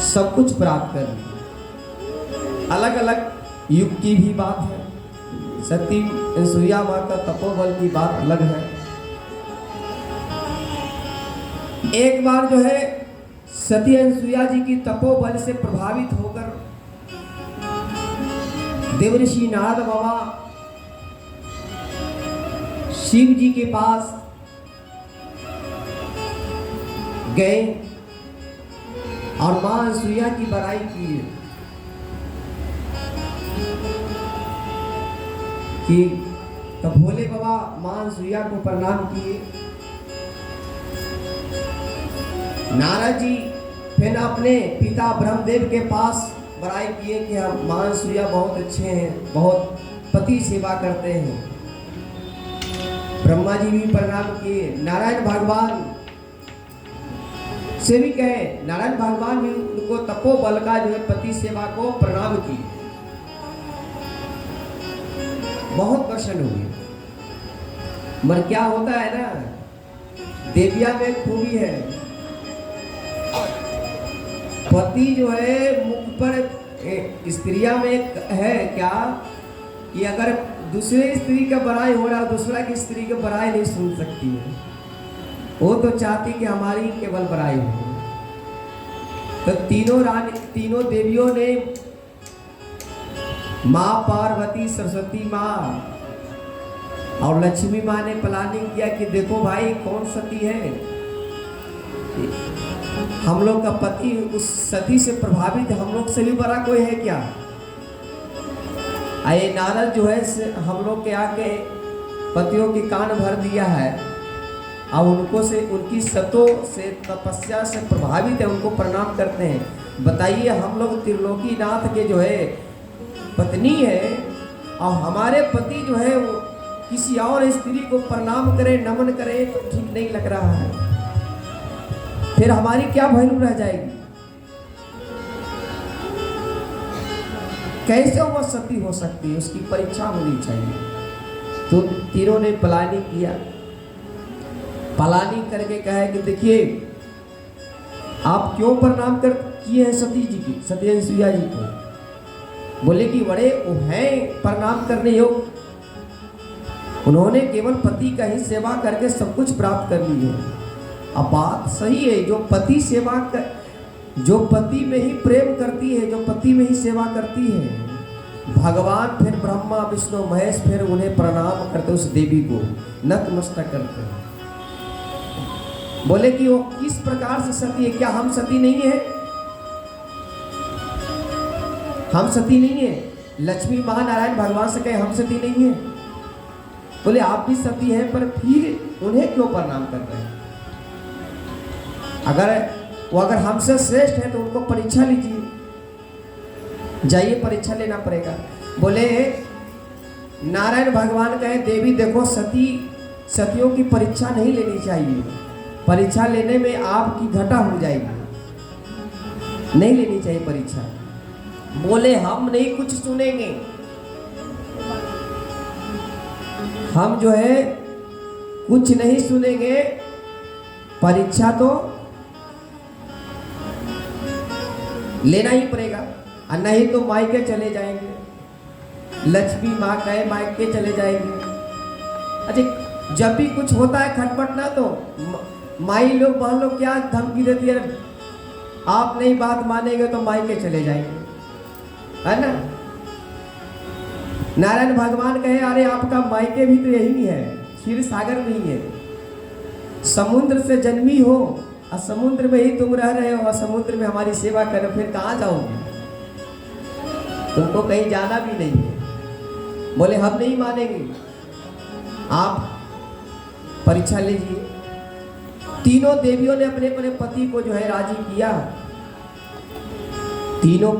सब कुछ प्राप्त करना। अलग अलग युग की भी बात है। सती अनसुईया माँ का तपोबल की बात अलग है। एक बार जो है सती अनसुईया जी की तपोबल से प्रभावित होकर देवर्षि नारद बाबा शिव जी के पास गए और मां अनसुईया की बड़ाई की कि तब भोले बाबा मां अनसुईया को प्रणाम किए। नारद जी फिर अपने पिता ब्रह्मदेव के पास बड़ाई किए कि हम मां अनसुईया बहुत अच्छे हैं, बहुत पति सेवा करते हैं। ब्रह्मा जी भी प्रणाम किए। नारायण भगवान से भी कहे, नारायण भगवान भी उनको तपोबल का जो है पति सेवा को प्रणाम किए। बहुत प्रसन्न हुए। मगर क्या होता है ना, देविया में खूबी है। पति जो है मुख पर स्त्रिया में है क्या कि अगर दूसरे स्त्री का बड़ाई हो रहा है, दूसरा की स्त्री की बड़ाई नहीं सुन सकती है। वो तो चाहती कि हमारी केवल बड़ाई हो। तो तीनों देवियों ने माँ पार्वती, सरस्वती माँ और लक्ष्मी माँ ने प्लानिंग किया कि देखो भाई कौन सती है। हम लोग का पति उस सती से प्रभावित है, हम लोग से भी बड़ा कोई है क्या। आए नारद जो है हम लोग के आके पतियों की कान भर दिया है और उनको से उनकी सतों से तपस्या से प्रभावित है, उनको प्रणाम करते हैं। बताइए हम लोग त्रिलोकीनाथ के जो है पत्नी है और हमारे पति जो है वो किसी और स्त्री को प्रणाम करे, नमन करे तो ठीक नहीं लग रहा है। फिर हमारी क्या वैल्यू रह जाएगी। कैसे वो सती हो सकती है, उसकी परीक्षा होनी चाहिए। तो तीनों ने प्लानिंग किया। प्लानिंग करके कहा कि देखिए आप क्यों प्रणाम कर किए हैं सती जी की, सती अनसुईया जी को। बोले कि बड़े वो हैं प्रणाम करने योग, उन्होंने केवल पति का ही सेवा करके सब कुछ प्राप्त कर ली है। अब बात सही है, जो पति सेवा कर, जो पति में ही प्रेम करती है, जो पति में ही सेवा करती है, भगवान फिर ब्रह्मा विष्णु महेश फिर उन्हें प्रणाम करते, उस देवी को नतमस्तक करते हैं। बोले कि वो किस प्रकार से सती है, क्या हम सती नहीं है? हम सती नहीं है। लक्ष्मी महानारायण भगवान से कहे हम सती नहीं है। बोले आप भी सती हैं, पर फिर उन्हें क्यों प्रणाम कर रहे हैं? अगर हमसे श्रेष्ठ है तो उनको परीक्षा लीजिए, जाइए परीक्षा लेना पड़ेगा। बोले नारायण भगवान कहे देवी देखो सतियों की परीक्षा नहीं लेनी चाहिए, परीक्षा लेने में आपकी घटा हो जाएगी, नहीं लेनी चाहिए परीक्षा। बोले हम नहीं कुछ सुनेंगे, हम जो है कुछ नहीं सुनेंगे, परीक्षा तो लेना ही पड़ेगा, और नहीं तो मायके चले जाएंगे। लक्ष्मी माँ कहे मायके चले जाएंगे। अच्छा जब भी कुछ होता है खटपट ना, तो माई लोग बहन लोग क्या धमकी देती है, आप नहीं बात मानेंगे तो मायके चले जाएंगे, है ना। नारायण भगवान कहे अरे आपका मायके भी तो यही है, क्षीर सागर में ही है। समुद्र से जन्मी हो और समुद्र में ही तुम रह रहे हो और समुद्र में हमारी सेवा करो, फिर कहाँ जाओगे? तुमको कहीं जाना भी नहीं है। बोले हम नहीं मानेंगे, आप परीक्षा लीजिए। तीनों देवियों ने अपने अपने पति को जो है राजी किया। तीनों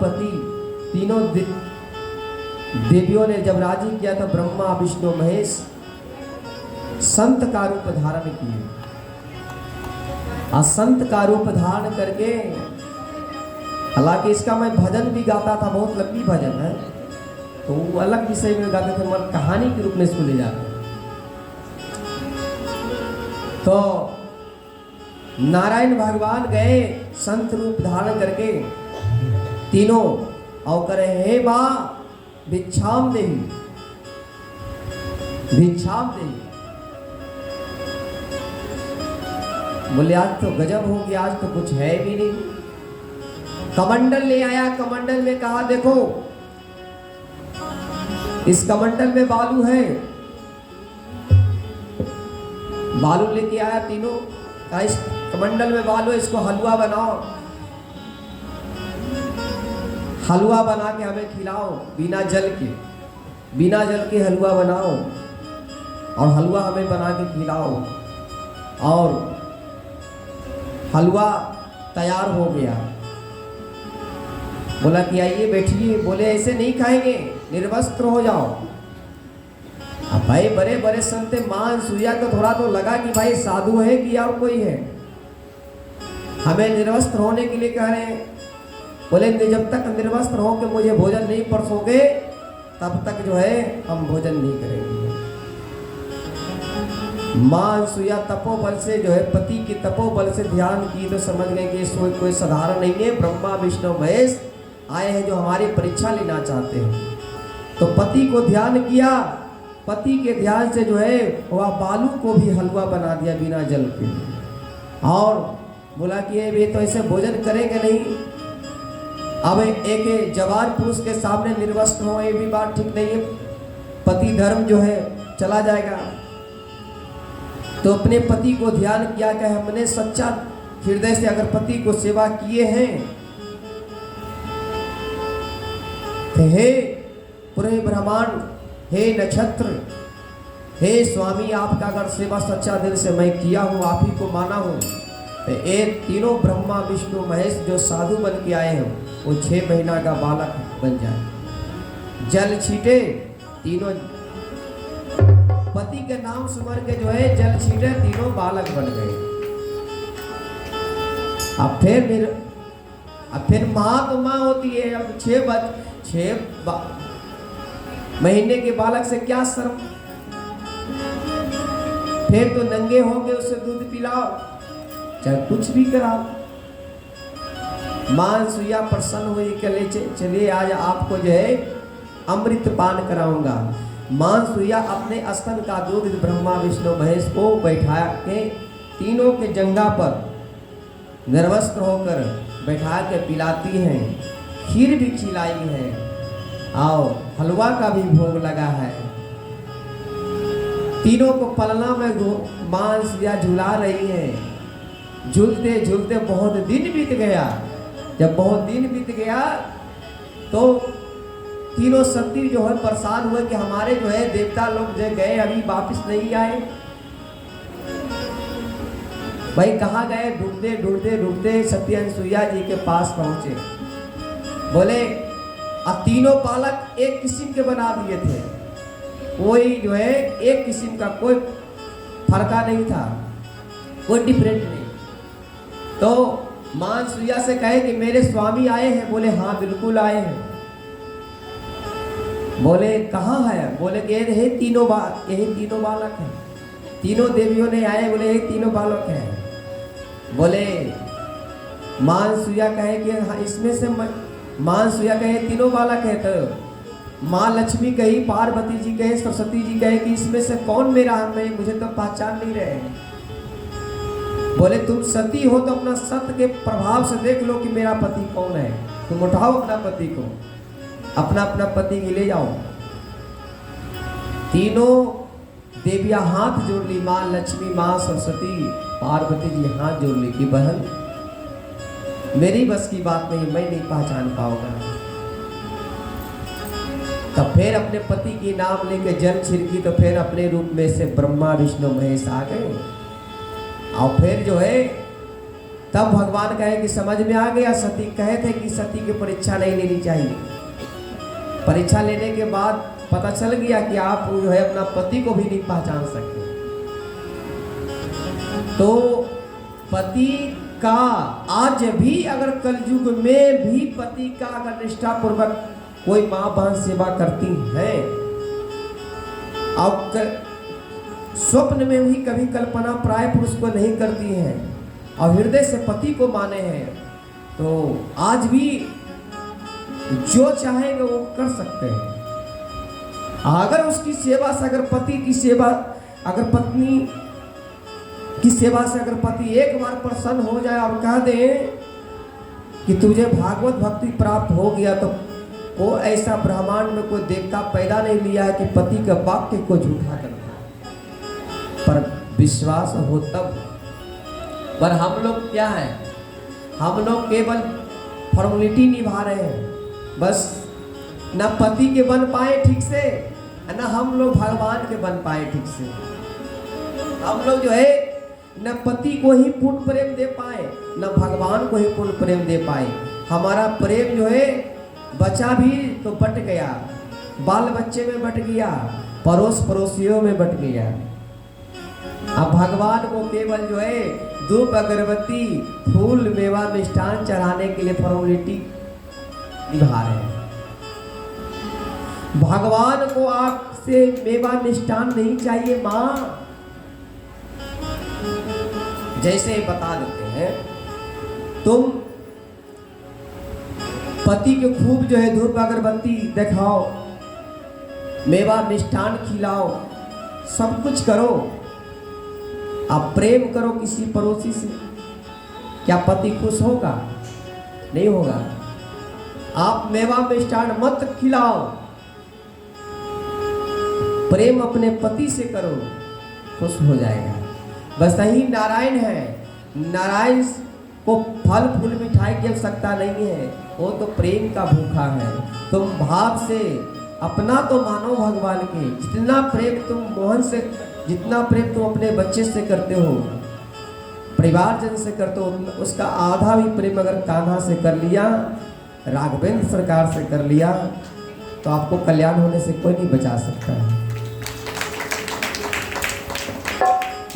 देवियों ने जब राजी किया तो ब्रह्मा विष्णु महेश संत का रूप धारण किए। और संत का रूप धारण करके, हालांकि इसका मैं भजन भी गाता था, बहुत लंबी भजन है, तो वो अलग विषय में गाते थे, मगर कहानी के रूप में इसको ले जाते। तो नारायण भगवान गए संत रूप धारण करके तीनों और करे, हे मां भिक्षाम देही, भिक्षाम देही। बोले आज तो गजब हो गया, आज तो कुछ है भी नहीं। कमंडल ले आया, कमंडल में कहा देखो इस कमंडल में बालू है। बालू लेके आया तीनों, कहा इस कमंडल में बालू, इसको हलवा बनाओ, हलवा बना के हमें खिलाओ बिना जल के, बिना जल के हलवा बनाओ और हलवा हमें बना के खिलाओ। और हलवा तैयार हो गया। बोला कि आइए बैठिए। बोले ऐसे नहीं खाएंगे, निर्वस्त्र हो जाओ। अब भाई बड़े बड़े संत मान सूया को थोड़ा तो लगा कि भाई साधु है कि और कोई है, हमें निर्वस्त्र होने के लिए कह रहे हैं। बोले जब तक निर्वस्त्र हो के मुझे भोजन नहीं परसोगे तब तक जो है हम भोजन नहीं करेंगे। मां सूया तपोबल से जो है पति के तपोबल से ध्यान की तो समझ गए कि कोई साधारण नहीं है, ब्रह्मा विष्णु महेश आए हैं जो हमारी परीक्षा लेना चाहते हैं। तो पति को ध्यान किया, पति के ध्यान से जो है वह बालू को भी हलवा बना दिया बिना जल के। और बोला कि ये तो ऐसे भोजन करेंगे नहीं। अब एक जवान पुरुष के सामने निर्वस्त्र हो, ये भी बात ठीक नहीं है, पति धर्म जो है चला जाएगा। तो अपने पति को ध्यान किया कि हमने सच्चा हृदय से अगर पति को सेवा किए हैं तो हे पूरे ब्रह्मांड, हे नक्षत्र, हे स्वामी आपका अगर सेवा सच्चा दिल से मैं किया हूँ, आप ही को माना हूँ, तो ये तीनों ब्रह्मा विष्णु महेश जो साधु बन के आए हैं वो 6 महीना का बालक बन जाए। जल छीटे, तीनों पति के नाम सुमर के जो है जल छीटे, तीनों बालक बन गए। अब फिर माँ तो माँ होती है। अब 6 महीने के बालक से क्या शर्म, फिर तो नंगे होंगे, उससे दूध पिलाओ चाहे कुछ भी कराओ। मां सुइया प्रसन्न हुई कि चलिए आज आपको जो है अमृत पान कराऊंगा। मां सुइया अपने स्तन का दूध ब्रह्मा विष्णु महेश को बैठा के तीनों के जंघा पर निर्वस्त्र होकर बैठा के पिलाती हैं। खीर भी खिलाई है और हलवा का भी भोग लगा है। तीनों को पलना में मां सुइया झुला रही है। झूलते झूलते बहुत दिन बीत गया। जब बहुत दिन बीत गया तो तीनों सती जो है परेशान हुए कि हमारे जो है देवता लोग जो गए अभी वापस नहीं आए। भाई कहाँ गए? ढूंढते ढूंढते ढूंढते सती अनसुईया जी के पास पहुंचे। बोले अब तीनों बालक एक किस्म के बना दिए थे, कोई जो है एक किस्म का, कोई फर्का नहीं था, कोई डिफरेंट नहीं। तो मां सुइया से कहे कि मेरे स्वामी आए हैं। बोले हाँ बिल्कुल आए हैं। बोले कहाँ है? बोले कि यही तीनों बालक हैं, तीनों देवियों ने आए। बोले यही तीनों बालक हैं। बोले मां सुइया कहे कि हाँ इसमें से मां सुइया कहे तीनों बालक है। तो माँ लक्ष्मी कही, पार्वती जी कहे, सरस्वती जी कहे कि इसमें से कौन मेरा है, मुझे तो पहचान नहीं रहे। बोले तुम सती हो तो अपना सत्य के प्रभाव से देख लो कि मेरा पति कौन है। तुम उठाओ अपना पति को, अपना अपना पति के ले जाओ। तीनों देवियां हाथ जोड़ ली, माँ लक्ष्मी, माँ सरस्वती, पार्वती जी हाथ जोड़ ली कि बहन मेरी बस की बात नहीं, मैं नहीं पहचान पाऊंगा। तब फिर अपने पति की नाम लेके जल छिड़की तो फिर अपने रूप में से ब्रह्मा विष्णु महेश आ गए। और फिर जो है तब भगवान कहे कि समझ में आ गया। सती कहे थे कि सती की परीक्षा नहीं लेनी चाहिए। परीक्षा लेने के बाद पता चल गया कि आप जो है अपना पति को भी नहीं पहचान सकते। तो पति का आज भी अगर कलयुग में भी पति का अगर निष्ठा पूर्वक कोई माँ बहन सेवा करती है, और स्वप्न में भी कभी कल्पना प्राय पुरुष को नहीं करती है, और हृदय से पति को माने हैं, तो आज भी जो चाहेंगे वो कर सकते हैं। अगर उसकी सेवा से, अगर पति की सेवा, अगर पत्नी की सेवा से अगर पति एक बार प्रसन्न हो जाए और कह दे कि तुझे भागवत भक्ति प्राप्त हो गया, तो वो ऐसा ब्रह्मांड में कोई देवता पैदा नहीं लिया है कि पति के वाक्य को झूठा करता है। पर विश्वास हो तब। पर हम लोग क्या है, हम लोग केवल फॉर्मेलिटी निभा रहे हैं, बस न पति के बन पाए ठीक से, न हम लोग भगवान के बन पाए ठीक से। हम लोग जो है न पति को ही पूर्ण प्रेम दे पाए, न भगवान को ही पूर्ण प्रेम दे पाए। हमारा प्रेम जो है बचा भी तो बट गया, बाल बच्चे में बट गया, पड़ोस पड़ोसियों में बट गया। अब भगवान को केवल जो है धूप अगरबत्ती फूल मेवा मिष्ठान चढ़ाने के लिए फॉर्मेलिटी निभा रहे हैं। भगवान को आपसे मेवा मिष्ठान नहीं चाहिए माँ। जैसे बता देते हैं, तुम पति के खूब जो है धूप अगरबत्ती दिखाओ, मेवा मिष्ठान खिलाओ, सब कुछ करो, आप प्रेम करो किसी पड़ोसी से, क्या पति खुश होगा? नहीं होगा। आप मेवा मिष्ठान मत खिलाओ, प्रेम अपने पति से करो, खुश हो जाएगा। बस यही नारायण है। नारायण को फल फूल मिठाई की आवश्यकता नहीं है, वो तो प्रेम का भूखा है। तुम भाव से अपना तो मानो भगवान के। जितना प्रेम तुम मोहन से, जितना प्रेम तुम अपने बच्चे से करते हो, परिवारजन से करते हो, उसका आधा भी प्रेम अगर कान्हा से कर लिया, राघवेंद्र सरकार से कर लिया, तो आपको कल्याण होने से कोई नहीं बचा सकता है।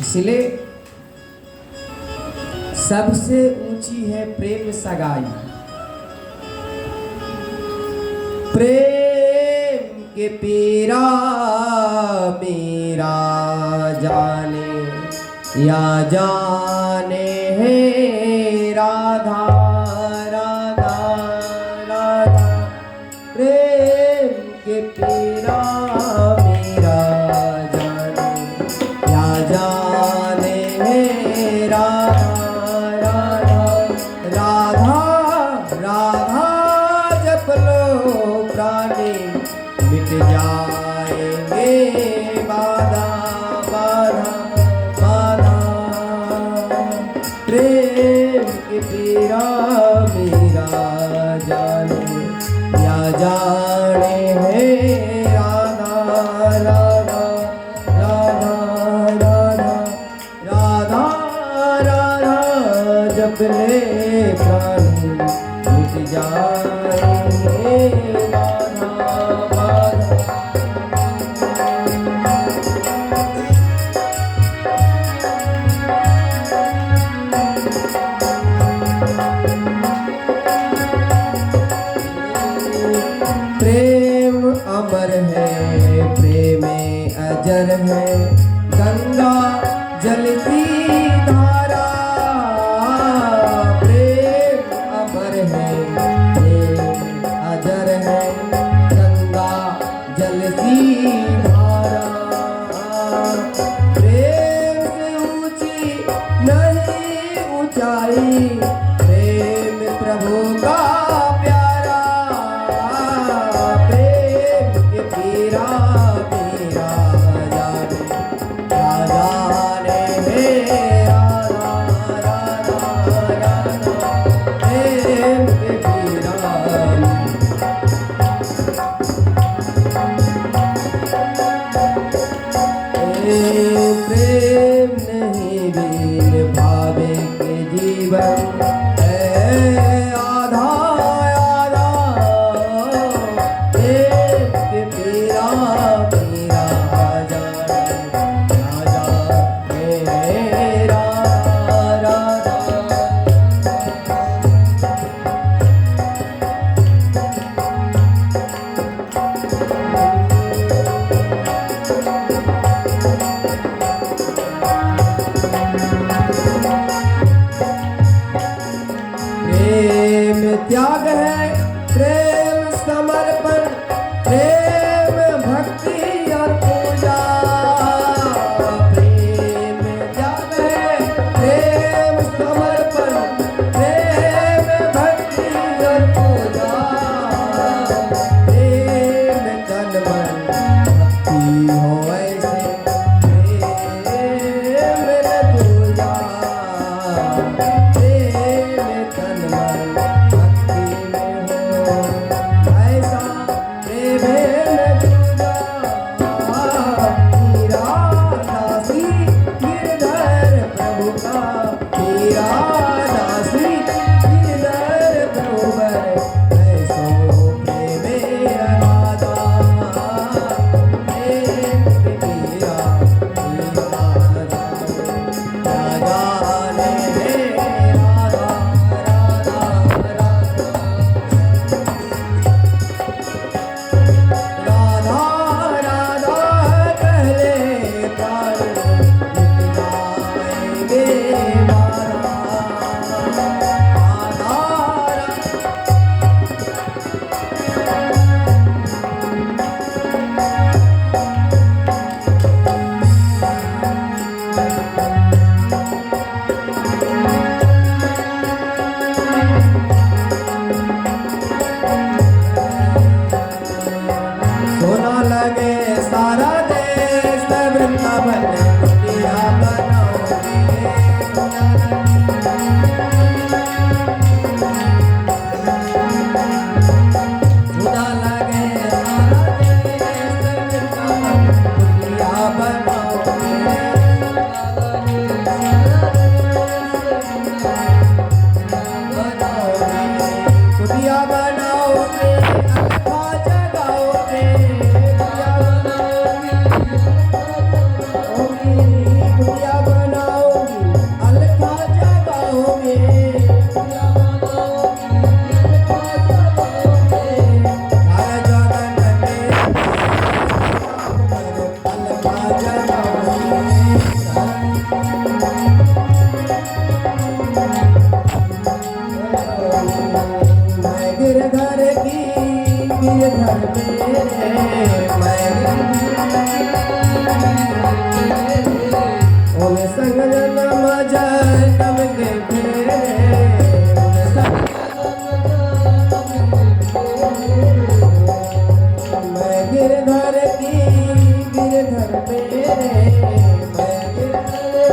इसलिए सबसे ऊंची है प्रेम सगाई। प्रेम के पीरा मेरा जाने या जाने है राधा राधा राधा। प्रेम के पीरा मेरा जाने या जाने है राधा राधा राधा राधा। जप लो प्राणी मिट जाएंगे बाधा बाधा बाधा। प्रेम के पीरा मेरा जाने या जाने है राधा राधा राधा राधा राधा राधा। जप ले प्राणी मिट जाएंगे बाधा बाधा। प्रेम अमर है, प्रेम अजर है, गंगा जल की धारा। प्रेम अमर है, प्रेम अजर है, गंगा जल की धारा। प्रेम से ऊंची नहीं ऊंचाई, प्रेम प्रभु का प्यारा। प्रेम के पीरा मेरा जाने या जाने है राधा राधा राधा। प्रेम के पीरा प्रेम नहीं बिन भावे के जीवन है आधा आधा। प्रेम के पीरा मेरा जाने या जाने है राधा राधा। त्याग है प्रेम समर्पण, प्रेम भक्ति और पूजा। प्रेम त्याग है प्रेम समर्पण, प्रेम भक्ति और पूजा। प्रेम तन मन भक्ति हो ऐसे, प्रेम न दूजा। प्रेम तन मन भक्ति में हो ऐसा, प्रेम न दूजा। हीरा दासी गिरधर प्रभु का, हीरा दासी गिरधर प्रभु बर, ऐसो प्रेमे राधा। प्रेम हीरा हीरा राधा रे राधा राधा राधा राधा कहले प्राण मिट जाएंगे मारा। राधा सोना लगे सारा देश, वृंदावन कुटिया बनाओगे। सोना लगे सारा देश, वृंदावन कुटिया बनाओगे। कुटिया बनाओगे, अल्फा जगाओगे। कुटिया बनाओगे, अल्फा जगाओगे। हर जगन में अल्फा जगाओगे। मैं गिरधर की गिरधर मेरे, उन संग जन्म जन्म के फेरे, उन संग मैं गिरधर की गिरधर मेरे, मैं गिरधर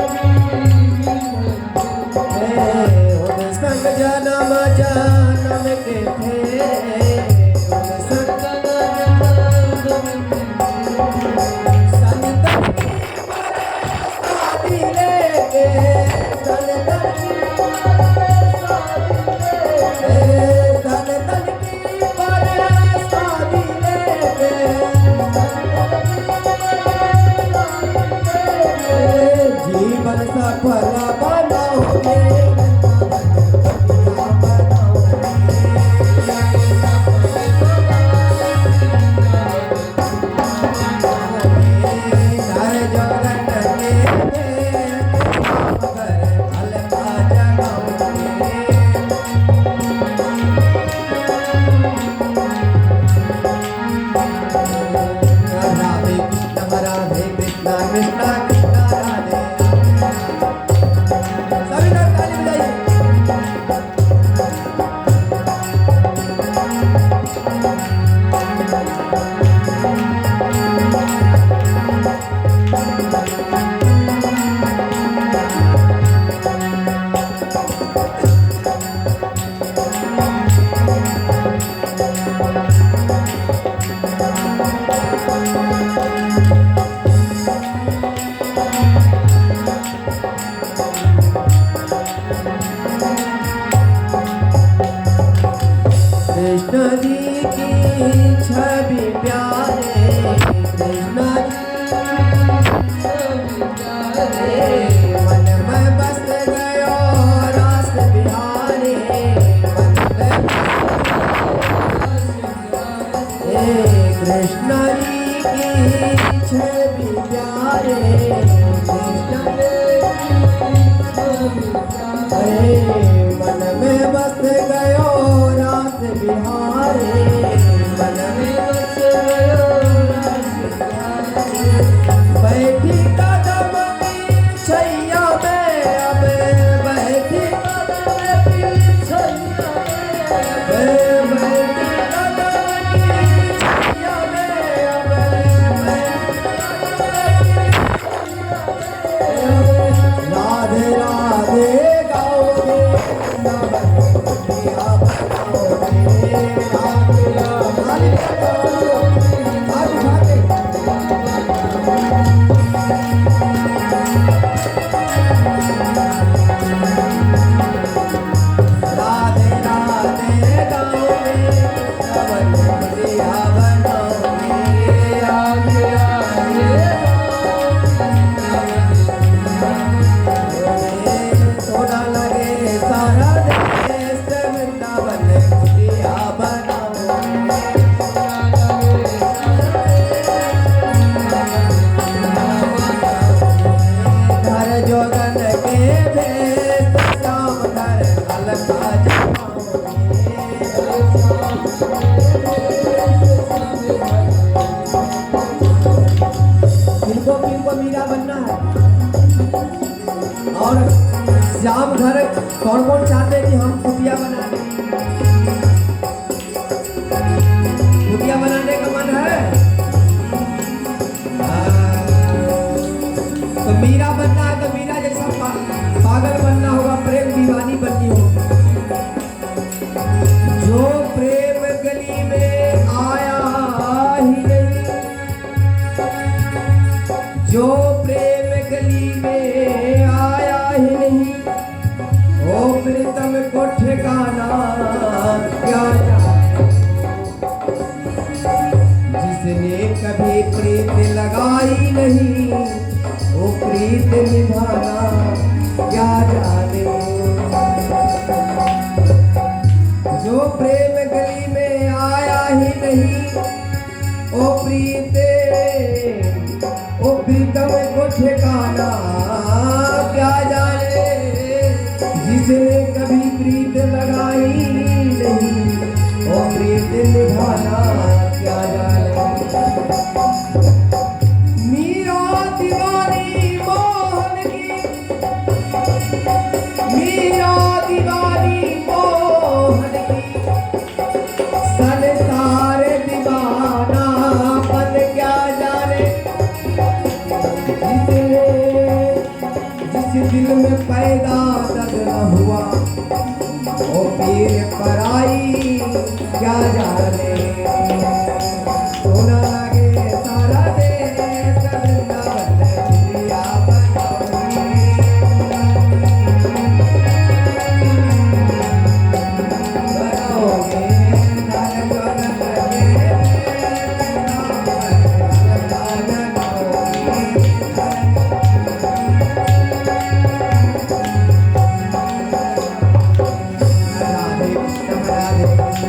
उन संग जन्म जन्म के फेरे, उन संग संतन की शादी लेके, संतन की संतन की शादी लेके, जीवन सफल बनाओगे। हर जगन के मगर अल्फा जगाओगे। राधे कृष्ण कृष्ण कृष्ण राधे राधे। सभी लोग ताली बजाइए। कृष्ण जी की छवि प्यारे, कृष्ण जी मन में बस गयो रास बिहारी। मन में कृष्ण जी की छवि प्यारे, कृष्ण मन में बस गयो इनको मीरा बनना है। और श्याम घर कौन कौन चाहते हैं कि हम कुटिया बना दें? कुटिया बनाने का मन है? तो मीरा बनना है तो मीरा जैसा पागल बनना होगा, प्रेम दीवानी बननी होगी। जो प्रेम गली में आया ही नहीं, जो प्रेम गली में आया ही नहीं, ओ प्रीतम को ठिकाना क्या जाने। जिसने कभी प्रीत लगाई नहीं, ओ प्रीत निभाना क्या जाने। जो प्रेम गली में आया ही नहीं, ओ प्रीतम को ठिकाना क्या जाने। जिसने कभी प्रीत लगाई नहीं, ओ प्रीत निभाना क्या जाने। मीरा दीवानी मोहन की, मीरा दीवानी मोहन की, संसार दीवाना पन क्या जाने। जिस दिल में पैदा दर्द न हुआ, ओ पीर पराई क्या जाने। सोना लगे सारा देश वृंदावन दुनिया बनाओगे। राधे कृष्ण राधे कृष्ण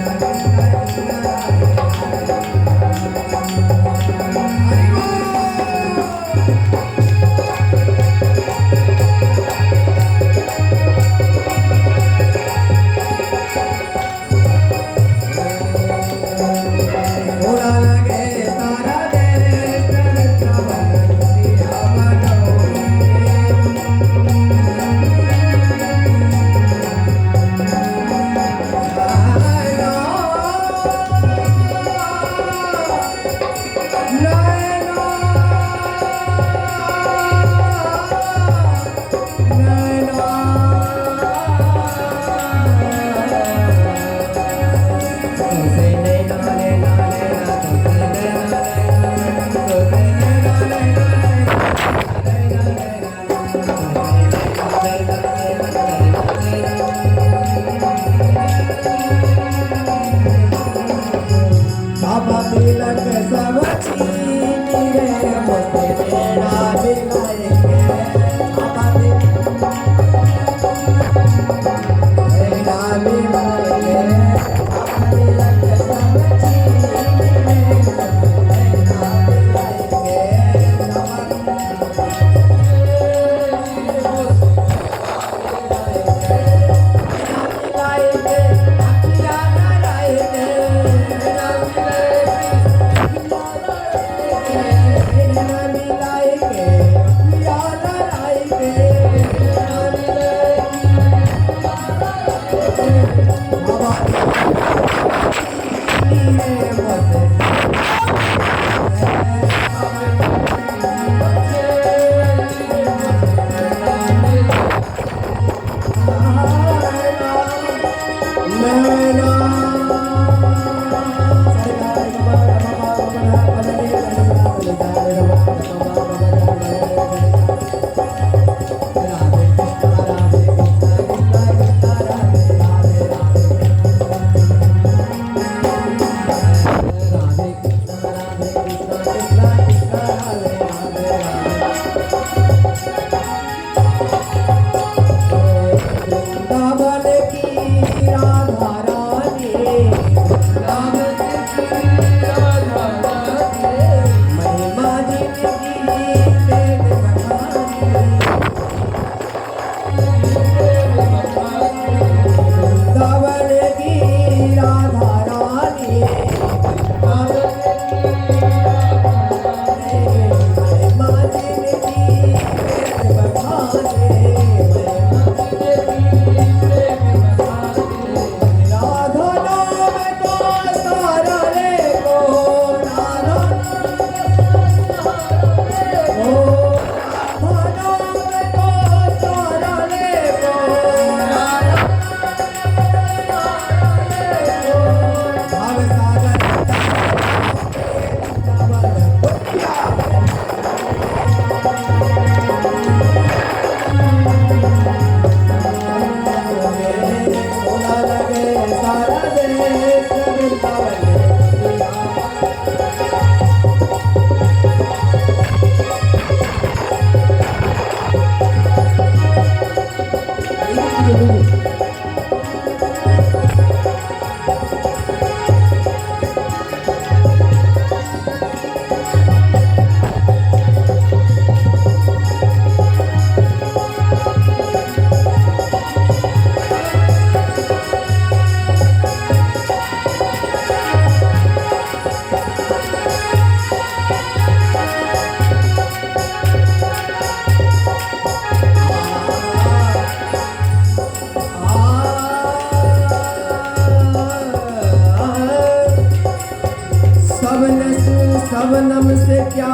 सबनम से क्या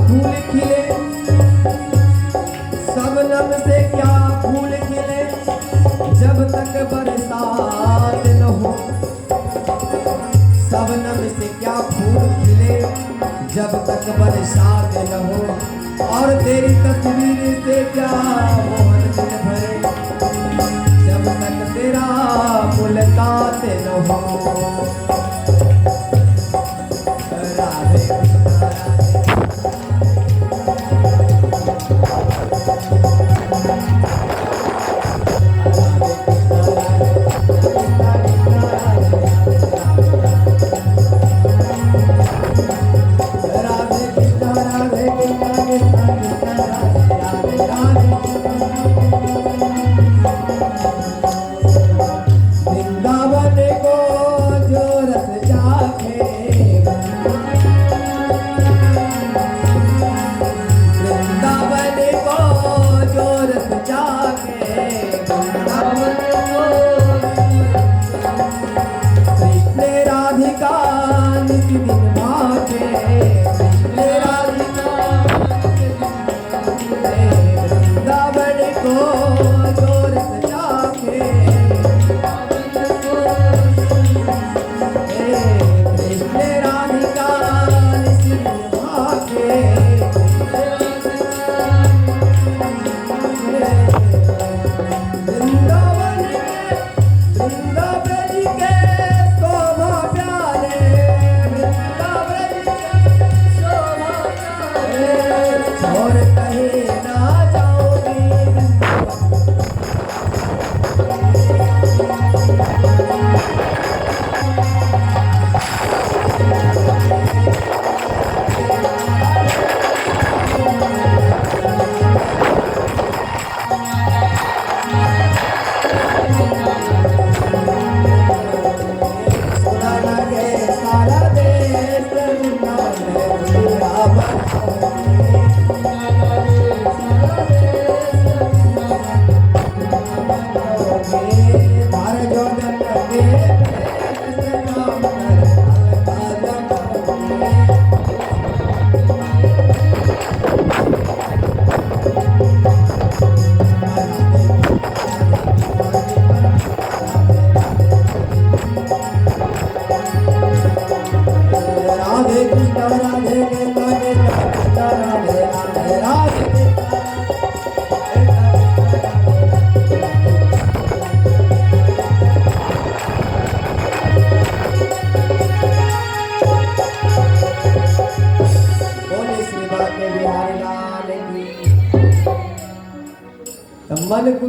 फूल खिले, सबनम से क्या फूल खिले, जब तक बरसात न हो। सबनम से क्या फूल खिले, जब तक बरसात न हो। और तेरी तस्वीर से क्या मोहन दिल भरे, जब तक तेरा मुलाकात न हो।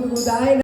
गुदगुदाए